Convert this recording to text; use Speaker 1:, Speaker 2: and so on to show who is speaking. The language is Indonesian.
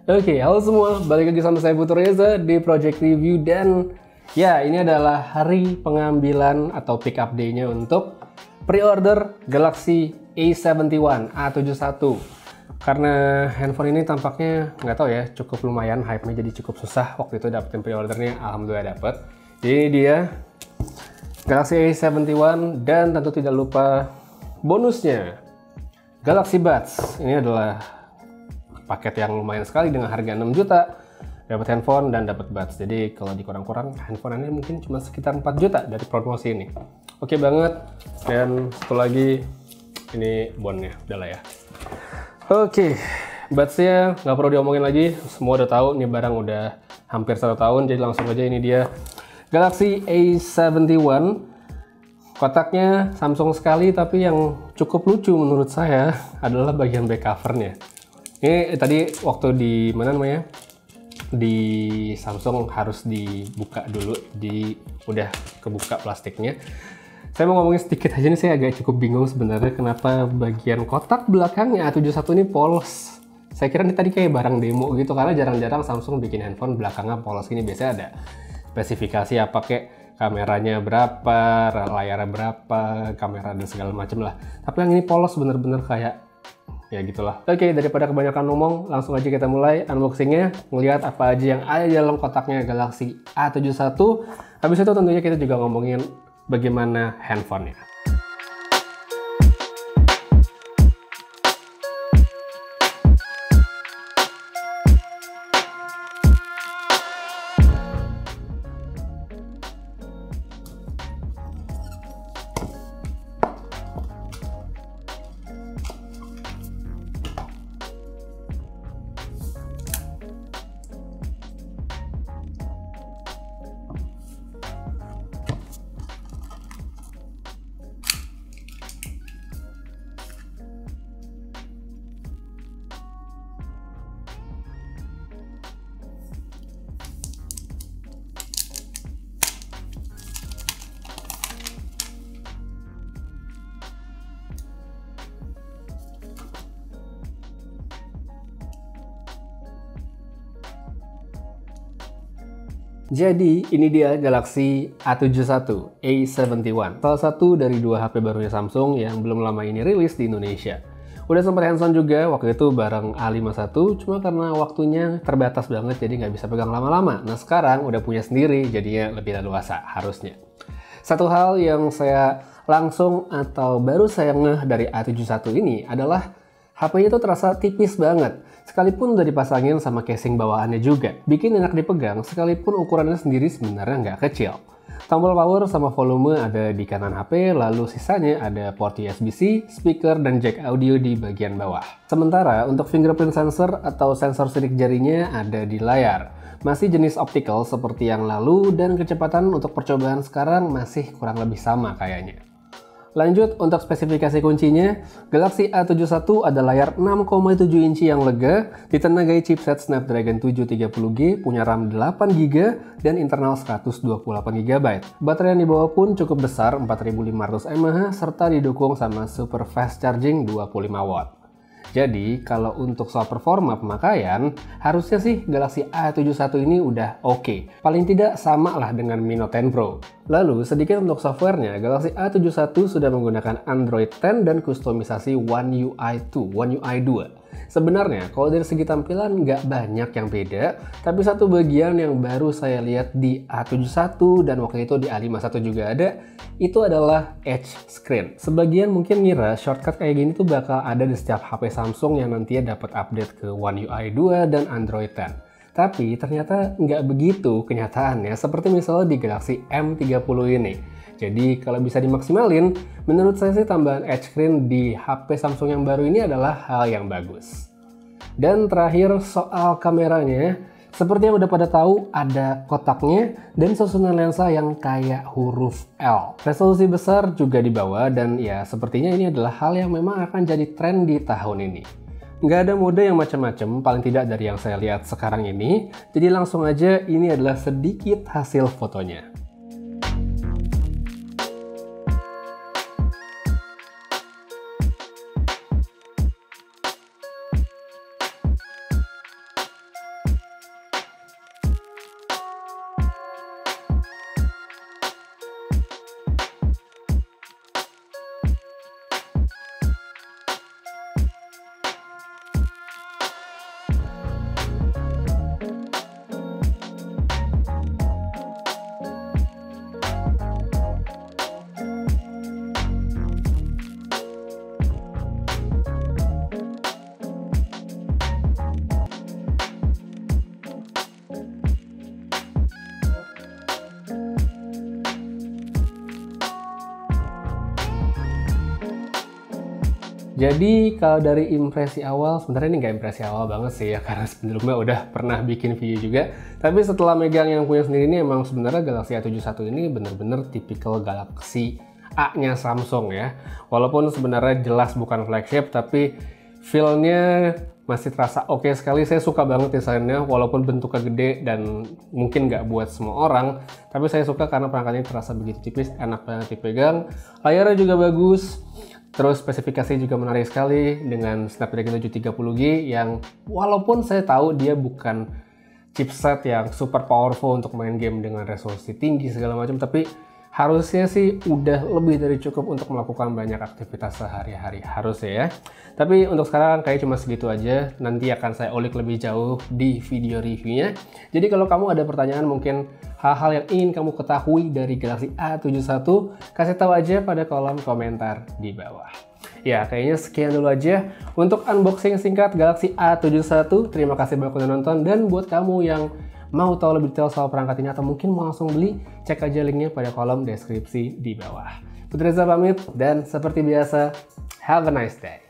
Speaker 1: Oke, halo semua, balik lagi sama saya Putu Reza di Project Review. Dan ya, ini adalah hari pengambilan atau pick up day-nya untuk pre-order Galaxy A71 Karena handphone ini tampaknya nggak tahu ya, cukup lumayan hype-nya, jadi cukup susah waktu itu dapetin pre-ordernya. Alhamdulillah dapet. Jadi ini dia Galaxy A71 dan tentu tidak lupa bonusnya Galaxy Buds. Ini adalah paket yang lumayan sekali dengan harga 6 juta, dapat handphone dan dapat buds. Jadi kalau dikurang-kurang handphone ini mungkin cuma sekitar 4 juta dari promosi ini. Oke banget. Dan satu lagi ini bonnya, udah lah ya. Oke, budsnya nggak perlu diomongin lagi, semua udah tahu ini barang udah hampir 1 tahun. Jadi langsung aja, ini dia Galaxy A71. Kotaknya Samsung sekali, tapi yang cukup lucu menurut saya adalah bagian back covernya. Ini tadi waktu di mana namanya, di Samsung harus dibuka dulu, udah kebuka plastiknya. Saya mau ngomongin sedikit aja nih, saya agak cukup bingung sebenarnya kenapa bagian kotak belakangnya A71 ini polos. Saya kira ini tadi kayak barang demo gitu, karena jarang-jarang Samsung bikin handphone belakangnya polos ini. Biasanya ada spesifikasi apa, kayak kameranya berapa, layarnya berapa, kamera dan segala macam lah. Tapi yang ini polos bener-bener kayak ya gitulah. Oke, daripada kebanyakan ngomong, langsung aja kita mulai unboxingnya, ngelihat apa aja yang ada di dalam kotaknya Galaxy A71. Habis itu tentunya kita juga ngomongin bagaimana handphonenya. Jadi ini dia Galaxy A71, salah satu dari 2 HP barunya Samsung yang belum lama ini rilis di Indonesia. Udah sempat hands-on juga waktu itu bareng A51, cuma karena waktunya terbatas banget jadi nggak bisa pegang lama-lama. Nah sekarang udah punya sendiri, jadinya lebih leluasa harusnya. Satu hal yang saya langsung atau baru saya ngeh dari A71 ini adalah HP-nya tuh terasa tipis banget. Sekalipun udah dipasangin sama casing bawaannya juga, bikin enak dipegang sekalipun ukurannya sendiri sebenarnya nggak kecil. Tombol power sama volume ada di kanan HP, lalu sisanya ada port USB-C, speaker, dan jack audio di bagian bawah. Sementara untuk fingerprint sensor atau sensor sidik jarinya ada di layar. Masih jenis optical seperti yang lalu, dan kecepatan untuk percobaan sekarang masih kurang lebih sama kayaknya. Lanjut, untuk spesifikasi kuncinya, Galaxy A71 ada layar 6,7 inci yang lega, ditenagai chipset Snapdragon 730G, punya RAM 8GB, dan internal 128GB. Baterai yang dibawa pun cukup besar, 4500 mAh, serta didukung sama super fast charging 25W. Jadi, kalau untuk soal performa pemakaian, harusnya sih Galaxy A71 ini udah oke. Paling tidak sama lah dengan Mi Note 10 Pro. Lalu, sedikit untuk softwarenya, Galaxy A71 sudah menggunakan Android 10 dan kustomisasi One UI 2. Sebenarnya, kalau dari segi tampilan nggak banyak yang beda, tapi satu bagian yang baru saya lihat di A71 dan waktu itu di A51 juga ada, itu adalah Edge Screen. Sebagian mungkin ngira shortcut kayak gini tuh bakal ada di setiap HP Samsung yang nantinya dapat update ke One UI 2 dan Android 10. Tapi ternyata nggak begitu kenyataannya, seperti misalnya di Galaxy M30 ini. Jadi kalau bisa dimaksimalin, menurut saya sih tambahan Edge Screen di HP Samsung yang baru ini adalah hal yang bagus. Dan terakhir soal kameranya, seperti yang udah pada tahu ada kotaknya dan susunan lensa yang kayak huruf L. Resolusi besar juga dibawa, dan ya sepertinya ini adalah hal yang memang akan jadi tren di tahun ini. Nggak ada mode yang macam-macam, paling tidak dari yang saya lihat sekarang ini. Jadi langsung aja, ini adalah sedikit hasil fotonya. Jadi kalau dari impresi awal, sebenarnya ini nggak impresi awal banget sih ya, karena sebelumnya udah pernah bikin video juga. Tapi setelah megang yang punya sendiri ini, emang sebenarnya Galaxy A71 ini bener-bener tipikal Galaxy A-nya Samsung ya. Walaupun sebenarnya jelas bukan flagship, tapi feel-nya masih terasa oke sekali. Saya suka banget desainnya, walaupun bentuknya gede dan mungkin nggak buat semua orang. Tapi saya suka karena perangkatnya terasa begitu tipis, enak banget dipegang. Layarnya juga bagus. Terus spesifikasi juga menarik sekali dengan Snapdragon 730G yang walaupun saya tahu dia bukan chipset yang super powerful untuk main game dengan resolusi tinggi segala macam, tapi harusnya sih udah lebih dari cukup untuk melakukan banyak aktivitas sehari-hari, harusnya ya. Tapi untuk sekarang kayak cuma segitu aja, nanti akan saya ulik lebih jauh di video reviewnya. Jadi kalau kamu ada pertanyaan, mungkin hal-hal yang ingin kamu ketahui dari Galaxy A71, kasih tahu aja pada kolom komentar di bawah. Ya, kayaknya sekian dulu aja untuk unboxing singkat Galaxy A71. Terima kasih banyak udah nonton, dan buat kamu yang mau tahu lebih detail soal perangkat ini atau mungkin mau langsung beli, cek aja linknya pada kolom deskripsi di bawah. Putreza pamit, dan seperti biasa, have a nice day.